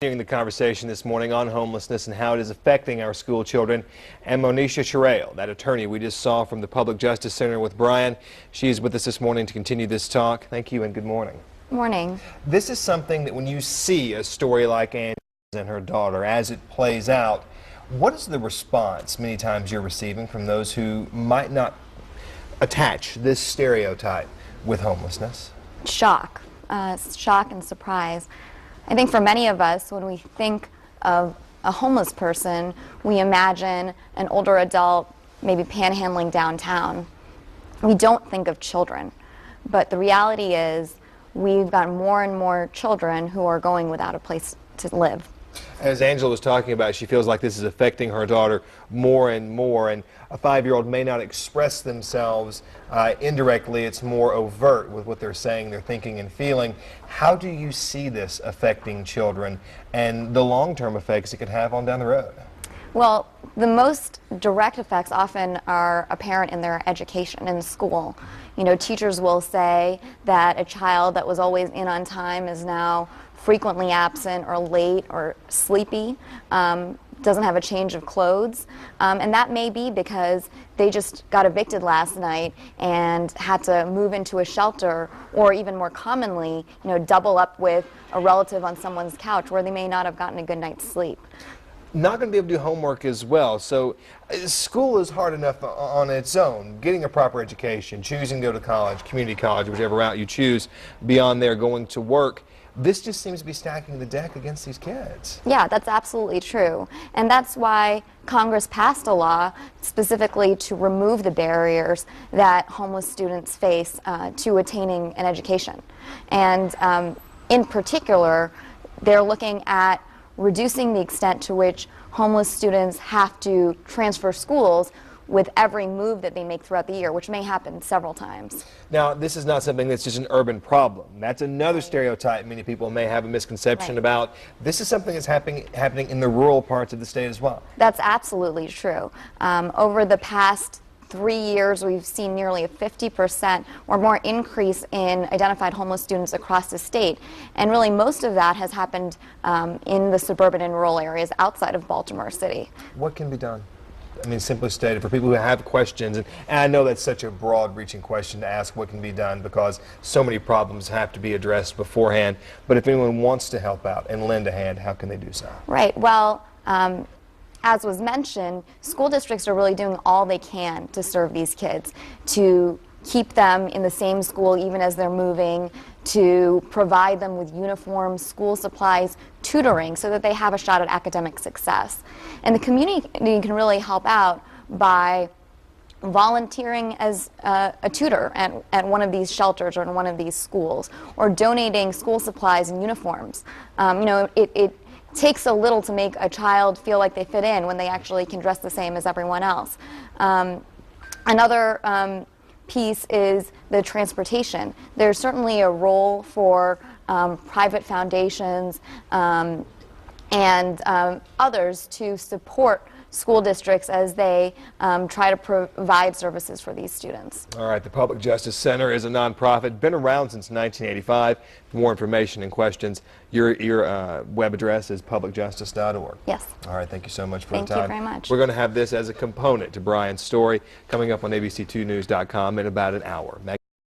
Continuing the conversation this morning on homelessness and how it is affecting our school children. And Monisha Cherayil, that attorney we just saw from the Public Justice Center with Brian, she is with us this morning to continue this talk. Thank you and good morning. Morning. This is something that when you see a story like Angela's and her daughter as it plays out, what is the response many times you're receiving from those who might not attach this stereotype with homelessness? Shock. Shock and surprise. I think for many of us, when we think of a homeless person, we imagine an older adult maybe panhandling downtown. We don't think of children. But the reality is we've got more and more children who are going without a place to live. As Angela was talking about, she feels like this is affecting her daughter more and more, and a 5-year-old may not express themselves indirectly. It's more overt with what they're saying, they're thinking and feeling. How do you see this affecting children and the long-term effects it could have on down the road? Well, the most direct effects often are apparent in their education in school. You know, teachers will say that a child that was always in on time is now frequently absent or late or sleepy, doesn't have a change of clothes, and that may be because they just got evicted last night and had to move into a shelter, or even more commonly, you know, double up with a relative on someone's couch where they may not have gotten a good night's sleep. Not going to be able to do homework as well. So school is hard enough on its own. Getting a proper education, choosing to go to college, community college, whichever route you choose, beyond there going to work. This just seems to be stacking the deck against these kids. Yeah, that's absolutely true. And that's why Congress passed a law specifically to remove the barriers that homeless students face to attaining an education. And in particular, they're looking at reducing the extent to which homeless students have to transfer schools with every move that they make throughout the year, which may happen several times. Now, this is not something that's just an urban problem. That's another stereotype many people may have a misconception about. This is something that's happening in the rural parts of the state as well. That's absolutely true. Over the past 3 years, we've seen nearly a 50% or more increase in identified homeless students across the state. And really most of that has happened in the suburban and rural areas outside of Baltimore City. What can be done? I mean, simply stated, for people who have questions, and I know that's such a broad-reaching question to ask what can be done because so many problems have to be addressed beforehand, but if anyone wants to help out and lend a hand, how can they do so? Right. Well, as was mentioned, school districts are really doing all they can to serve these kids, to keep them in the same school even as they're moving, to provide them with uniforms, school supplies, tutoring, so that they have a shot at academic success. And the community can really help out by volunteering as a tutor at one of these shelters or in one of these schools, or donating school supplies and uniforms. You know, it takes a little to make a child feel like they fit in when they actually can dress the same as everyone else. Another piece is the transportation. There's certainly a role for private foundations and others to support school districts as they try to provide services for these students. All right, the Public Justice Center is a nonprofit, been around since 1985. For more information and questions, your web address is publicjustice.org. Yes. All right, thank you so much for the time. Thank you very much. We're going to have this as a component to Brian's story coming up on abc2news.com in about an hour.